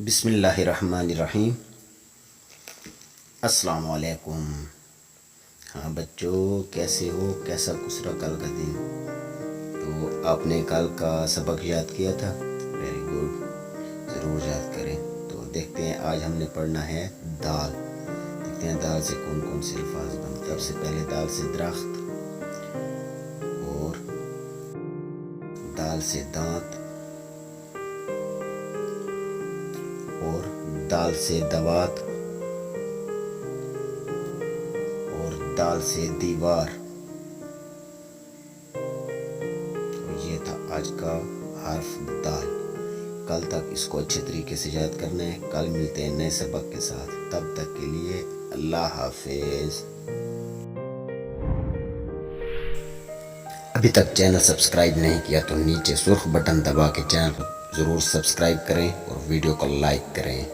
بسم اللہ الرحمن الرحیم۔ السلام علیکم۔ ہاں بچوں، کیسے ہو؟ کیسا گزرا کل کا دن؟ تو آپ نے کل کا سبق یاد کیا تھا؟ ویری گڈ، ضرور یاد کریں۔ تو دیکھتے ہیں آج ہم نے پڑھنا ہے دال۔ دیکھتے ہیں دال سے کون کون سے الفاظ بنتے ہیں۔ سب سے پہلے دال سے درخت، اور دال سے دانت، اور دال سے دوات، اور دال سے دیوار۔ یہ تھا آج کا حرف دال۔ کل تک اس کو اچھے طریقے سے یاد کرنا ہے۔ کل ملتے ہیں نئے سبق کے ساتھ، تب تک کے لیے اللہ حافظ۔ ابھی تک چینل سبسکرائب نہیں کیا تو نیچے سرخ بٹن دبا کے چینل کو ضرور سبسکرائب کریں اور ویڈیو کو لائک کریں۔